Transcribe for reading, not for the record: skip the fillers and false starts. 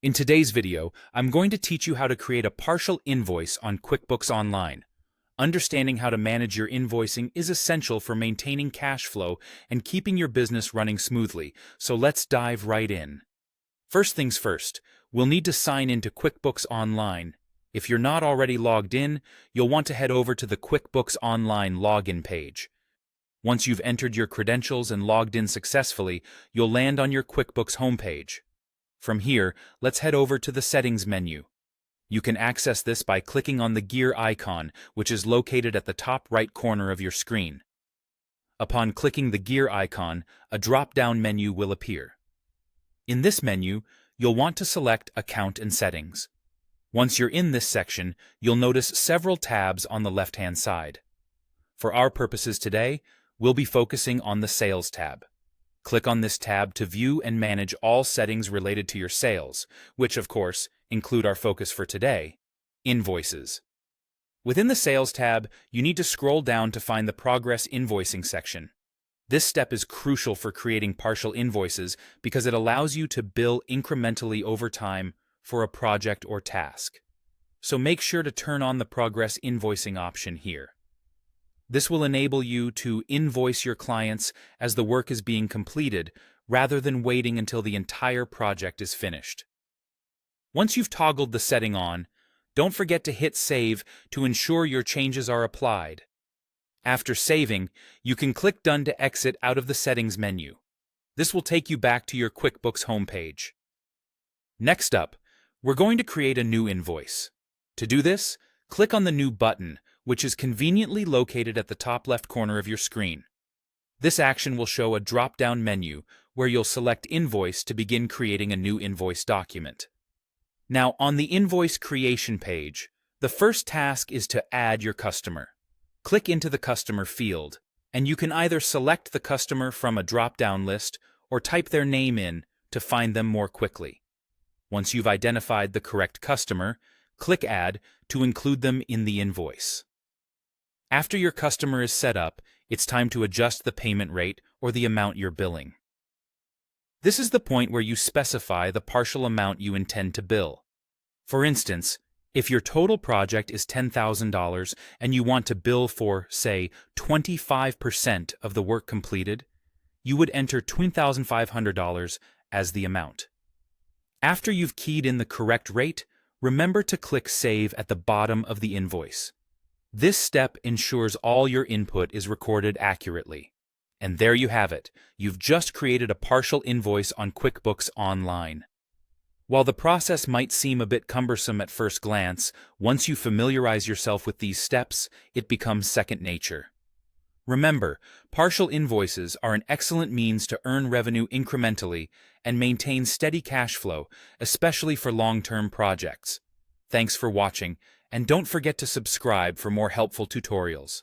In today's video, I'm going to teach you how to create a partial invoice on QuickBooks Online. Understanding how to manage your invoicing is essential for maintaining cash flow and keeping your business running smoothly, so let's dive right in. First things first, we'll need to sign into QuickBooks Online. If you're not already logged in, you'll want to head over to the QuickBooks Online login page. Once you've entered your credentials and logged in successfully, you'll land on your QuickBooks homepage. From here, let's head over to the Settings menu. You can access this by clicking on the gear icon, which is located at the top right corner of your screen. Upon clicking the gear icon, a drop-down menu will appear. In this menu, you'll want to select Account and Settings. Once you're in this section, you'll notice several tabs on the left-hand side. For our purposes today, we'll be focusing on the Sales tab. Click on this tab to view and manage all settings related to your sales, which, of course, include our focus for today, Invoices. Within the Sales tab, you need to scroll down to find the Progress Invoicing section. This step is crucial for creating partial invoices because it allows you to bill incrementally over time for a project or task. So make sure to turn on the Progress Invoicing option here. This will enable you to invoice your clients as the work is being completed, rather than waiting until the entire project is finished. Once you've toggled the setting on, don't forget to hit Save to ensure your changes are applied. After saving, you can click Done to exit out of the Settings menu. This will take you back to your QuickBooks homepage. Next up, we're going to create a new invoice. To do this, click on the New button, which is conveniently located at the top left corner of your screen. This action will show a drop-down menu where you'll select Invoice to begin creating a new invoice document. Now, on the invoice creation page, the first task is to add your customer. Click into the customer field, and you can either select the customer from a drop-down list or type their name in to find them more quickly. Once you've identified the correct customer, click Add to include them in the invoice. After your customer is set up, it's time to adjust the payment rate or the amount you're billing. This is the point where you specify the partial amount you intend to bill. For instance, if your total project is $10,000 and you want to bill for, say, 25% of the work completed, you would enter $2,500 as the amount. After you've keyed in the correct rate, remember to click Save at the bottom of the invoice. This step ensures all your input is recorded accurately. And there you have it. You've just created a partial invoice on QuickBooks Online. While the process might seem a bit cumbersome at first glance, once you familiarize yourself with these steps, it becomes second nature. Remember, partial invoices are an excellent means to earn revenue incrementally and maintain steady cash flow, especially for long-term projects. Thanks for watching, and don't forget to subscribe for more helpful tutorials.